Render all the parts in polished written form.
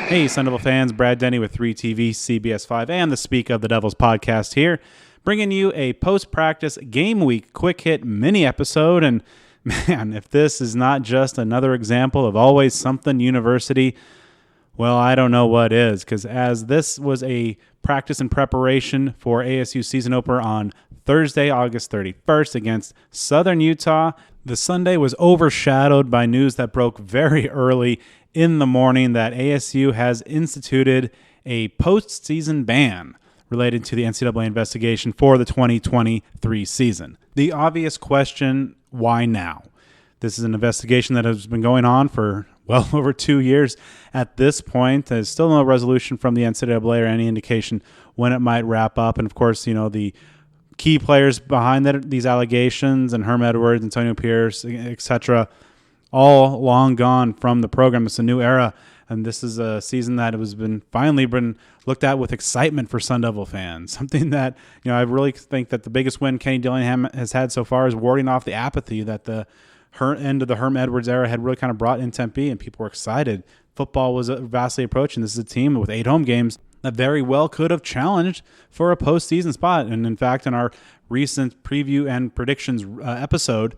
Hey, Sun Devil fans, Brad Denny with 3TV, CBS5, and the Speak of the Devils podcast here, bringing you a post-practice game week quick hit mini episode. And man, if this is not just another example of always something university, well, I don't know what is, because as this was a practice and preparation for ASU season opener on Thursday, August 31st against Southern Utah, the Sunday was overshadowed by news that broke very early in the morning that ASU has instituted a postseason ban related to the NCAA investigation for the 2023 season. The obvious question, why now? This is an investigation that has been going on for well over 2 years at this point. There's still no resolution from the NCAA or any indication when it might wrap up. And of course, you know, the key players behind these allegations, and Herm Edwards, Antonio Pierce, etc., all long gone from the program. It's a new era, and this is a season that has finally been looked at with excitement for Sun Devil fans. Something that, you know, I really think that the biggest win Kenny Dillingham has had so far is warding off the apathy that the end of the Herm Edwards era had really kind of brought in Tempe, and people were excited. Football was vastly approaching. This is a team with 8 home games that very well could have challenged for a postseason spot. And in fact, in our recent preview and predictions episode,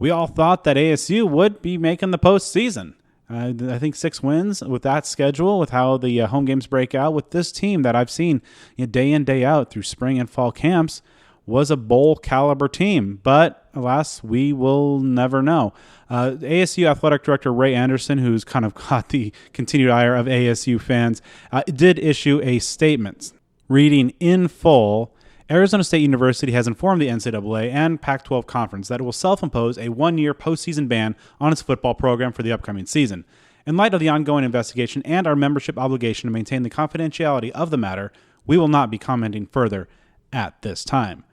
we all thought that ASU would be making the postseason. I think 6 wins with that schedule, with how the home games break out, with this team that I've seen day in, day out through spring and fall camps, was a bowl caliber team. But alas, we will never know. ASU Athletic Director Ray Anderson, who's kind of caught the continued ire of ASU fans, did issue a statement reading in full: Arizona State University has informed the NCAA and Pac-12 Conference that it will self-impose a 1-year postseason ban on its football program for the upcoming season. In light of the ongoing investigation and our membership obligation to maintain the confidentiality of the matter, we will not be commenting further at this time.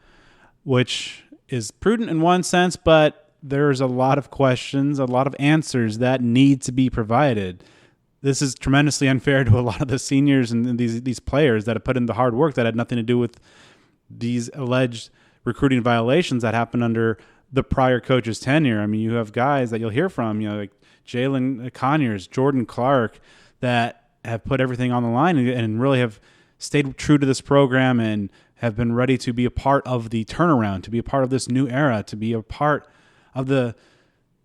Which is prudent in one sense, but there's a lot of questions, a lot of answers that need to be provided. This is tremendously unfair to a lot of the seniors and these players that have put in the hard work that had nothing to do with these alleged recruiting violations that happened under the prior coach's tenure. I mean, you have guys that you'll hear from, you know, like Jalin Conyers, Jordan Clark, that have put everything on the line and really have stayed true to this program and have been ready to be a part of the turnaround, to be a part of this new era, to be a part of the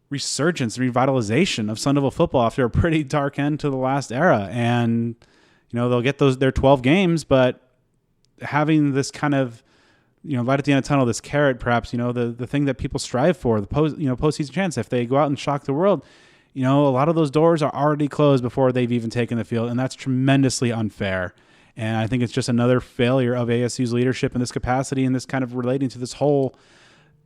resurgence, revitalization of Sun Devil football after a pretty dark end to the last era. And, you know, they'll get their 12 games, but having this kind of, you know, light at the end of the tunnel, this carrot, perhaps, you know, the thing that people strive for, the postseason chance. If they go out and shock the world, you know, a lot of those doors are already closed before they've even taken the field, and that's tremendously unfair. And I think it's just another failure of ASU's leadership in this capacity, and this kind of relating to this whole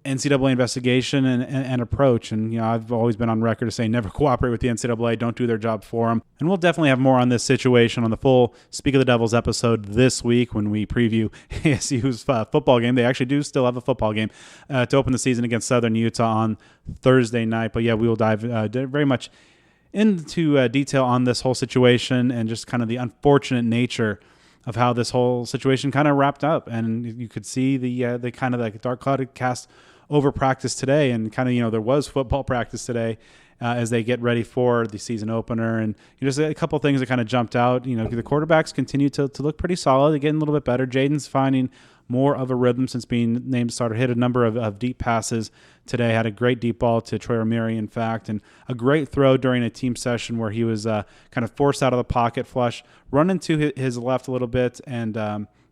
NCAA investigation and approach. And, you know, I've always been on record to say never cooperate with the NCAA, don't do their job for them. And we'll definitely have more on this situation on the full Speak of the Devils episode this week when we preview ASU's football game. They actually do still have a football game to open the season against Southern Utah on Thursday night. But yeah, we will dive very much into detail on this whole situation and just kind of the unfortunate nature of how this whole situation kind of wrapped up. And you could see the kind of like dark cloud cast over practice today, and kind of, you know, there was football practice today as they get ready for the season opener. And just a couple of things that kind of jumped out. You know, the quarterbacks continue to look pretty solid. They're getting a little bit better. Jaden's finding more of a rhythm since being named starter. Hit a number of deep passes today. Had a great deep ball to Troy Ramirez, in fact, and a great throw during a team session where he was kind of forced out of the pocket, flush, run into his left a little bit, and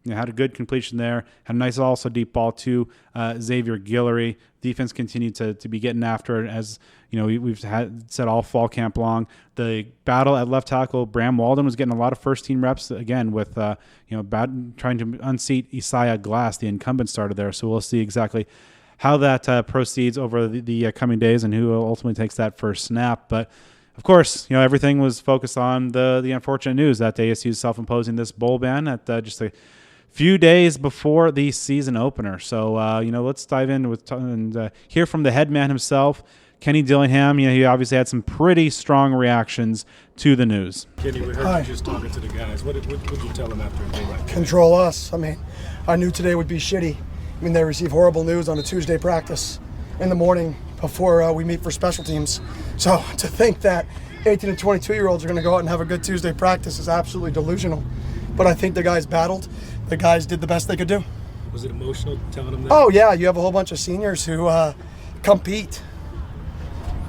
had a good completion there. Had a nice also deep ball to Xavier Guillory. Defense continued to be getting after it, as you know, we've said all fall camp long. The battle at left tackle, Bram Walden was getting a lot of first team reps again with trying to unseat Isaiah Glass, the incumbent starter there. So we'll see exactly how that proceeds over the coming days and who ultimately takes that first snap. But of course, you know, everything was focused on the unfortunate news that ASU is self-imposing this bowl ban at just a few days before the season opener. So, let's dive in and hear from the head man himself, Kenny Dillingham. You know, he obviously had some pretty strong reactions to the news. Kenny, we heard you just talking to the guys. What did you tell them after a day like that? Control us. I mean, I knew today would be shitty. I mean, they receive horrible news on a Tuesday practice in the morning before we meet for special teams. So to think that 18 and 22-year-olds are going to go out and have a good Tuesday practice is absolutely delusional. But I think the guys battled. The guys did the best they could do. Was it emotional telling them that? Oh, yeah. You have a whole bunch of seniors who compete,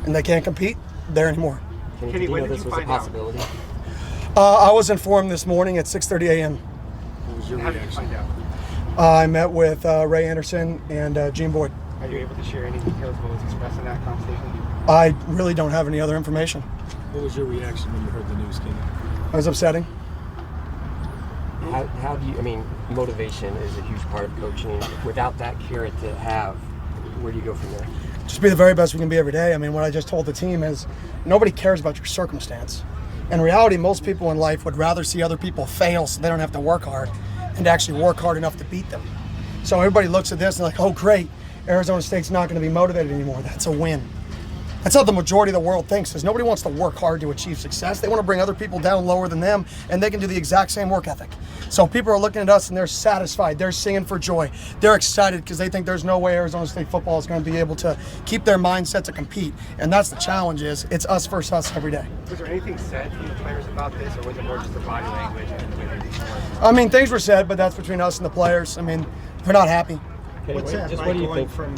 and they can't compete there anymore. Kenny, when did you find possibility? I was informed this morning at 6:30 a.m. What was your reaction? I met with Ray Anderson and Gene Boyd. Are you able to share any details of what was expressed in that conversation? I really don't have any other information. What was your reaction when you heard the news, Kenny? It was upsetting. How do you, I mean, motivation is a huge part of coaching. Without that carrot to have, where do you go from there? Just be the very best we can be every day. I mean, what I just told the team is nobody cares about your circumstance. In reality, most people in life would rather see other people fail so they don't have to work hard and to actually work hard enough to beat them. So everybody looks at this and like, oh, great, Arizona State's not going to be motivated anymore. That's a win. That's how the majority of the world thinks, is nobody wants to work hard to achieve success. They want to bring other people down lower than them, and they can do the exact same work ethic. So people are looking at us and they're satisfied. They're singing for joy. They're excited because they think there's no way Arizona State football is going to be able to keep their mindset to compete. And that's the challenge, is it's us versus us every day. Was there anything said from the players about this, or was it more just the body language and the way they responded? I mean, things were said, but that's between us and the players. I mean, we're not happy. What's that Just like what do you going think? from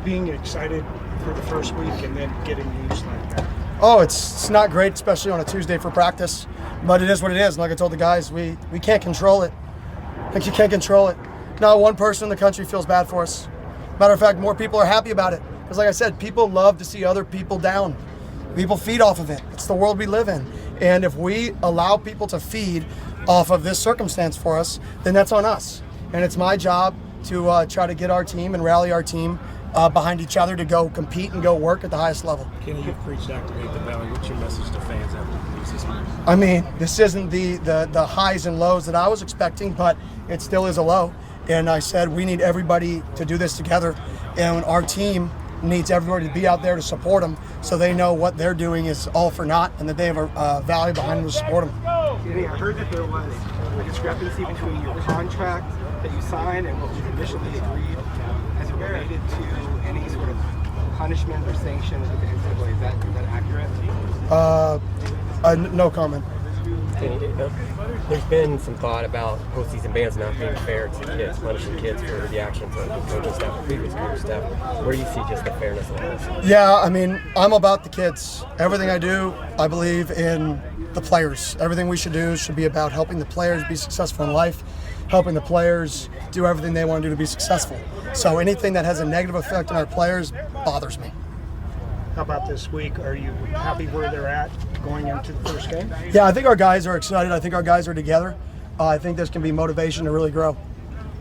being excited for the first week and then getting news like that? Oh, it's not great, especially on a Tuesday for practice, but it is what it is. Like I told the guys, we can't control it. Like, you can't control it. Not one person in the country feels bad for us. Matter of fact, more people are happy about it. Because like I said, people love to see other people down. People feed off of it. It's the world we live in. And if we allow people to feed off of this circumstance for us, then that's on us. And it's my job to try to get our team and rally our team behind each other to go compete and go work at the highest level. Kenny, you've preached Activate the Valley. What's your message to fans after the news this morning? I mean, this isn't the highs and lows that I was expecting, but it still is a low. And I said we need everybody to do this together, and our team needs everybody to be out there to support them, so they know what they're doing is all for naught, and that they have a value behind them to support them. Kenny, I heard that there was a discrepancy between your contract that you signed and what was initially agreed as it related to any sort of punishment or sanctions with the NCAA. Is that accurate? No comment. There's been some thought about postseason bans not being fair to kids, punishing kids for the actions of the coaching staff and previous coaching staff. Where do you see just the fairness of this? Yeah, I mean, I'm about the kids. Everything I do, I believe in the players. Everything we should do should be about helping the players be successful in life, helping the players do everything they want to do to be successful. So anything that has a negative effect on our players bothers me. How about this week? Are you happy where they're at going into the first game? Yeah, I think our guys are excited. I think our guys are together. I think this can be motivation to really grow.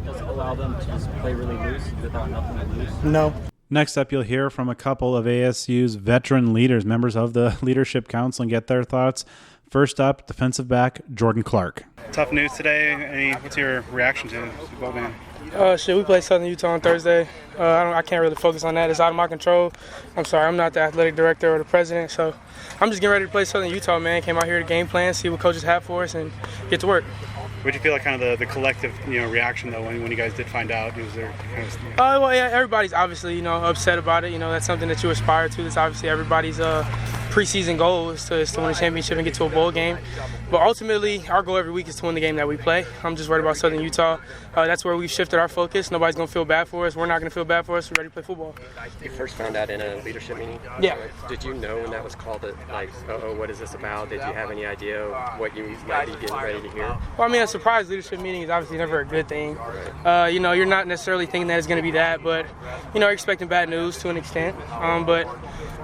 Does it allow them to just play really loose without nothing to lose? No. Next up, you'll hear from a couple of ASU's veteran leaders, members of the Leadership Council, and get their thoughts. First up, defensive back Jordan Clark. Tough news today. What's your reaction to the ball ban? We play Southern Utah on Thursday. I can't really focus on that. It's out of my control. I'm sorry, I'm not the athletic director or the president, so I'm just getting ready to play Southern Utah, man. Came out here to game plan, see what coaches have for us, and get to work. What did you feel like kind of the collective reaction though when you guys did find out? Was there kind of Well, yeah, everybody's obviously upset about it. That's something that you aspire to. That's obviously everybody's preseason goal is to win a championship and get to a bowl game. But ultimately, our goal every week is to win the game that we play. I'm just worried about Southern Utah. That's where we've shifted our focus. Nobody's going to feel bad for us. We're not going to feel bad for us. We're ready to play football. You first found out in a leadership meeting? Yeah. Did you know when that was called that, like, what is this about? Did you have any idea what you might be getting ready to hear? Well, I mean, a surprise leadership meeting is obviously never a good thing. You're not necessarily thinking that it's going to be that, but, you're expecting bad news to an extent. But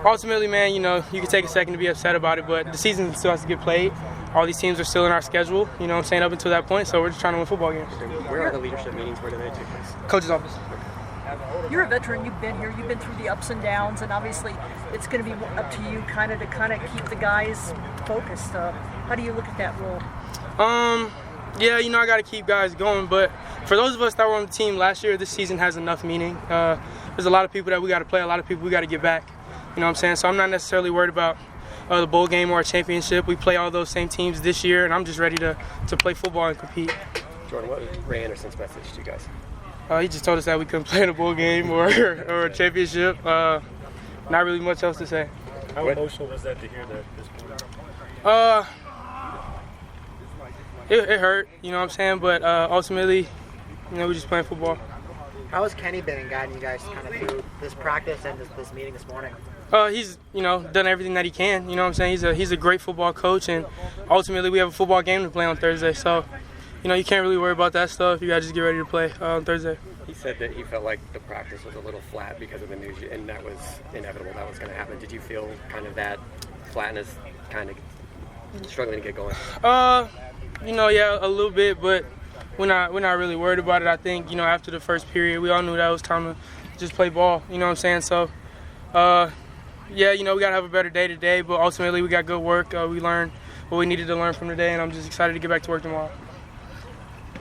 ultimately, man, you can take a second to be upset about it, but the season still has to get played. All these teams are still in our schedule, up until that point, so we're just trying to win football games. Where are the leadership meetings? Where do they take place? Coach's office. You're a veteran, you've been here, you've been through the ups and downs, and obviously it's going to be up to you to keep the guys focused. How do you look at that role? Yeah, I got to keep guys going, but for those of us that were on the team last year, this season has enough meaning. There's a lot of people that we got to play, a lot of people we got to get back. You know what I'm saying? So I'm not necessarily worried about the bowl game or a championship. We play all those same teams this year, and I'm just ready to play football and compete. Jordan, what was Ray Anderson's message to you guys? He just told us that we couldn't play in a bowl game or a championship. Not really much else to say. How emotional was that to hear that this morning? It hurt, you know what I'm saying? But ultimately, we're just playing football. How has Kenny been in guiding you guys kind of through this practice and this meeting this morning? He's, done everything that he can. You know what I'm saying? He's a great football coach, and ultimately we have a football game to play on Thursday. So, you can't really worry about that stuff. You got to just get ready to play on Thursday. He said that he felt like the practice was a little flat because of the news, and that was inevitable. That was going to happen. Did you feel kind of that flatness kind of struggling to get going? Yeah, a little bit, but we're not really worried about it. I think, after the first period, we all knew that it was time to just play ball. You know what I'm saying? So, we got to have a better day today, but ultimately we got good work. We learned what we needed to learn from today, and I'm just excited to get back to work tomorrow.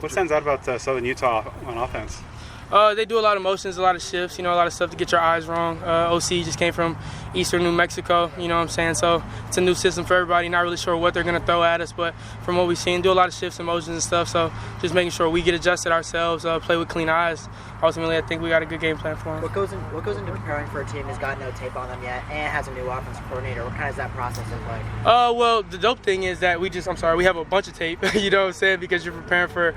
What stands out about Southern Utah on offense? They do a lot of motions, a lot of shifts, a lot of stuff to get your eyes wrong. OC just came from eastern New Mexico, you know what I'm saying? So it's a new system for everybody, not really sure what they're going to throw at us, but from what we've seen, do a lot of shifts and motions and stuff. So just making sure we get adjusted ourselves, play with clean eyes. Ultimately, I think we got a good game plan for them. What goes into preparing for a team that's got no tape on them yet and has a new offensive coordinator? What kind of does that process look like? Well, the dope thing is that we have a bunch of tape, you know what I'm saying, because you're preparing for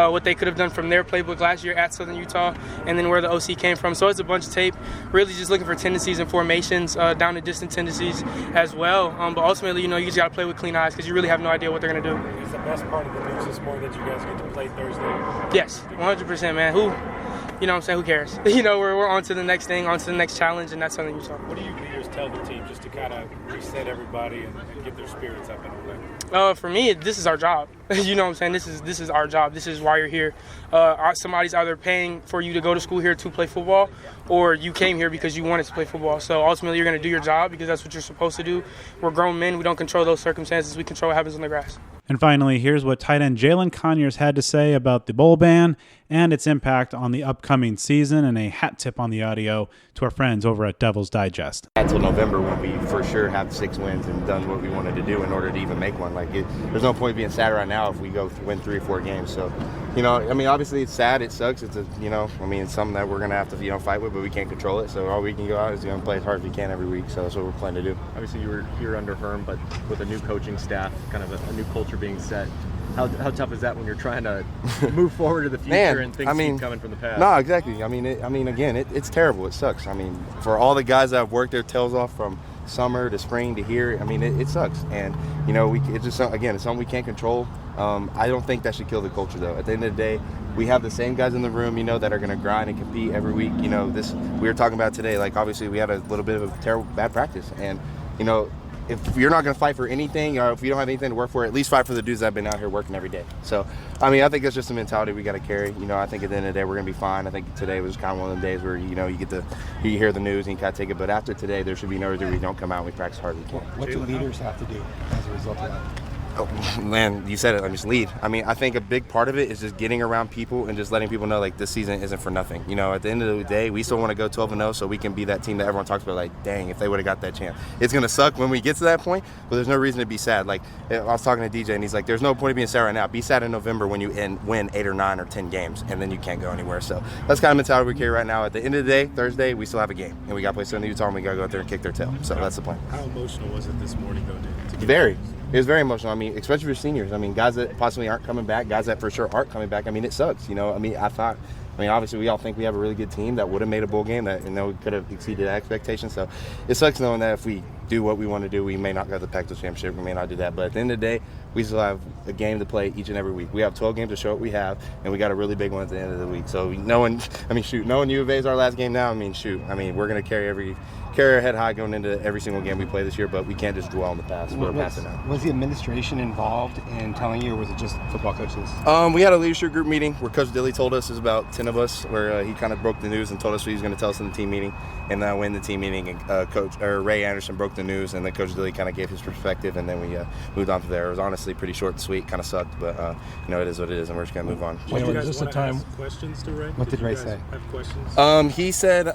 what they could have done from their playbook last year at Southern Utah and then where the OC came from. So it's a bunch of tape, really just looking for tendencies and formations, down to distance tendencies as well. But ultimately, you just got to play with clean eyes because you really have no idea what they're going to do. Is the best part of the news this morning that you guys get to play Thursday? Yes, 100%, man. Who cares? We're on to the next thing, on to the next challenge, and that's Southern Utah. What do you leaders tell the team just to kind of reset everybody and get their spirits up and all that? For me, this is our job. You know what I'm saying? This is our job. This is why you're here. Somebody's either paying for you to go to school here to play football, or you came here because you wanted to play football. So ultimately, you're going to do your job because that's what you're supposed to do. We're grown men. We don't control those circumstances. We control what happens on the grass. And finally, here's what tight end Jalin Conyers had to say about the bowl ban and its impact on the upcoming season, and a hat tip on the audio to our friends over at Devil's Digest. Until November, when we for sure have 6 wins and done what we wanted to do in order to even make one. There's no point being sad right now if we go win 3 or 4 games. So, obviously it's sad, it sucks. It's it's something that we're gonna have to fight with, but we can't control it. So all we can go out is gonna play as hard as we can every week. So that's what we're planning to do. Obviously, you were here under Herm, but with a new coaching staff, kind of a new culture being set. How tough is that when you're trying to move forward to the future and things keep coming from the past? No, exactly. It's terrible. It sucks. For all the guys that have worked their tails off from summer to spring to here, it sucks. And it's just it's something we can't control. I don't think that should kill the culture though. At the end of the day, we have the same guys in the room, that are going to grind and compete every week. This we were talking about today. Obviously, we had a little bit of a bad practice, and if you're not going to fight for anything, or if you don't have anything to work for, at least fight for the dudes that have been out here working every day. So, I think that's just a mentality we got to carry. I think at the end of the day, we're going to be fine. I think today was kind of one of the days where, you hear the news and you kind of take it. But after today, there should be no reason we don't come out and we practice hard as we can. What do leaders have to do as a result of that? Oh, man, you said it. Just lead. I think a big part of it is just getting around people and just letting people know, this season isn't for nothing. At the end of the day, we still want to go 12-0 so we can be that team that everyone talks about, dang, if they would have got that chance. It's going to suck when we get to that point, but there's no reason to be sad. I was talking to DJ, and he's like, there's no point of being sad right now. Be sad in November when you win 8 or 9 or 10 games, and then you can't go anywhere. So that's kind of mentality we carry right now. At the end of the day, Thursday, we still have a game, and we got to play Southern Utah, and we got to go out there and kick their tail. So that's the plan. How emotional was it this morning, though, to get Very. It was very emotional. Especially for seniors. Guys that possibly aren't coming back, guys that for sure aren't coming back. It sucks. Obviously we all think we have a really good team that would have made a bowl game that could have exceeded expectations. So it sucks knowing that if we do what we want to do, we may not go to the Pac-12 championship. We may not do that. But at the end of the day, we still have a game to play each and every week. We have 12 games to show what we have, and we got a really big one at the end of the week. So knowing U of A is our last game now, we're going to carry our head high going into every single game we play this year, but we can't just dwell on the past. We're passing out. Was the administration involved in telling you, or was it just football coaches? We had a leadership group meeting where Coach Dilly told us, there's about 10 of us, where he kind of broke the news and told us what he was going to tell us in the team meeting. And then in the team meeting, Ray Anderson broke the news, and then Coach Dilly kind of gave his perspective, and then we moved on from there. It was honestly pretty short and sweet, kind of sucked, but it is what it is, and we're just going to move on. Did you guys want to ask questions to Ray? What did Ray say? Have questions? He said,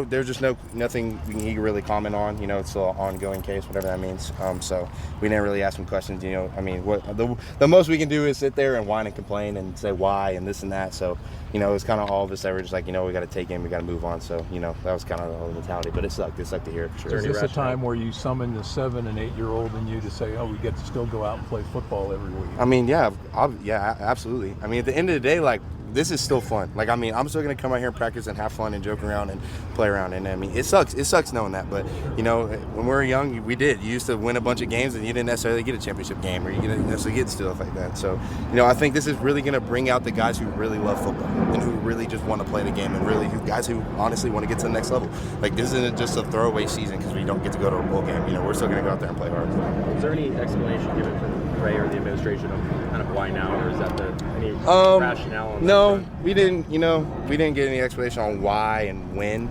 there's just nothing nothing he could really comment on. You know, it's still an ongoing case, whatever that means. So we didn't really ask him questions. You know, I mean, what the most we can do is sit there and whine and complain and say why and this and that. So, you know, it's kind of all of us that were just like, you know, we got to take him, we got to move on. So, you know, that was kind of the mentality. But it sucked. It sucked to hear it for sure. Is this a time where you summon the 7- and 8-year-old in you to say, oh, we get to still go out and play football every week? I mean, yeah, absolutely. I mean, at the end of the day, like, this is still fun. Like, I mean, I'm still going to come out here and practice and have fun and joke around and play around. And, I mean, it sucks. It sucks knowing that. But, you know, when we were young, we did. You used to win a bunch of games and you didn't necessarily get a championship game or you didn't necessarily get stuff like that. So, you know, I think this is really going to bring out the guys who really love football and who really just want to play the game and really guys who honestly want to get to the next level. Like, this isn't just a throwaway season because we don't get to go to a bowl game. You know, we're still going to go out there and play hard. Is there any explanation given from Ray or the administration of kind of why now, or is that any rationale on no, that? we didn't. You know, we didn't get any explanation on why and when.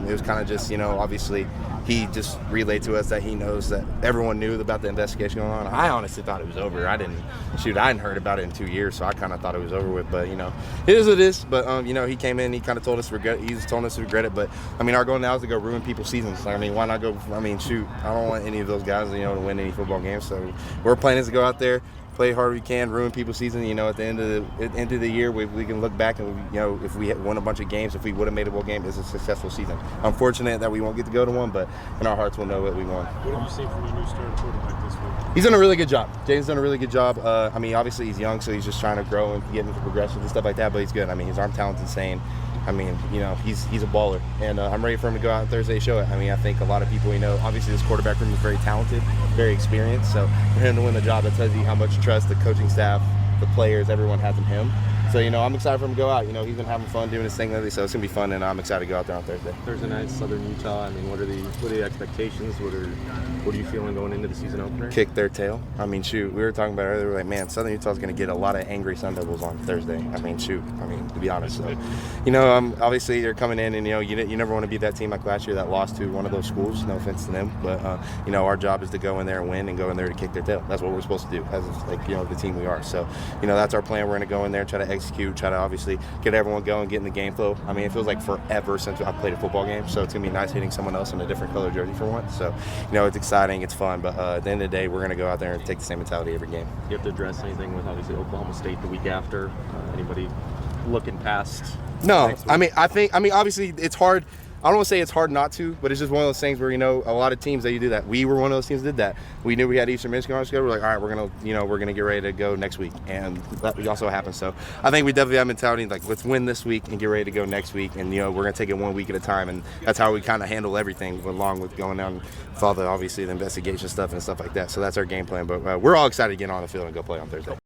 It was kind of just, you know, obviously he just relayed to us that he knows that everyone knew about the investigation going on. I honestly thought it was over. I hadn't heard about it in 2 years, so I kind of thought it was over with. But, you know, it is what it is. But, you know, he came in, he kind of told us to regret it. He's told us to regret it. But, I mean, our goal now is to go ruin people's seasons. Like, I mean, why not go? I mean, shoot, I don't want any of those guys, you know, to win any football games. So we're planning to go out there, play hard we can, ruin people's season. You know, at the end of the year, we can look back and, you know, if we had won a bunch of games, if we would have made a bowl game, it's a successful season. Unfortunate that we won't get to go to one, but in our hearts we'll know what we won. What have you seen from your new starting quarterback this week? He's done a really good job. Jaden's done a really good job. I mean, obviously he's young, so he's just trying to grow and get into progressions and stuff like that, but he's good. I mean, his arm talent's insane. I mean, you know, he's a baller, and I'm ready for him to go out on Thursday and show it. I mean, I think a lot of people, you know, obviously this quarterback room is very talented, very experienced, so for him to win the job, that tells you how much trust the coaching staff, the players, everyone has in him. So, you know, I'm excited for him to go out. You know, he's been having fun doing his thing lately, so it's going to be fun, and I'm excited to go out there on Thursday. Thursday night, Southern Utah. I mean, what are the expectations? What are you feeling going into the season opener? Kick their tail. I mean, shoot, we were talking about it earlier. We're like, man, Southern Utah's going to get a lot of angry Sun Devils on Thursday. I mean, shoot. I mean, to be honest. So, you know, obviously they're coming in, and, you know, you never want to be that team like last year that lost to one of those schools. No offense to them. But, you know, our job is to go in there and win and go in there to kick their tail. That's what we're supposed to do as, like, you know, the team we are. So, you know, that's our plan. We're going to go in there, try to execute, try to obviously get everyone going, get in the game flow. I mean, it feels like forever since I've played a football game, so it's going to be nice hitting someone else in a different color jersey for once. So, you know, it's exciting, it's fun, but at the end of the day, we're going to go out there and take the same mentality every game. You have to address anything with, obviously, Oklahoma State the week after? Anybody looking past? No, I mean, obviously, it's hard. I don't want to say it's hard not to, but it's just one of those things where, you know, a lot of teams that you do that. We were one of those teams that did that. We knew we had Eastern Michigan on our schedule. We're like, all right, we're gonna get ready to go next week, and that also happened. So I think we definitely have mentality like, let's win this week and get ready to go next week, and, you know, we're gonna take it 1 week at a time, and that's how we kind of handle everything along with going down with all the, obviously, the investigation stuff and stuff like that. So that's our game plan. But we're all excited to get on the field and go play on Thursday.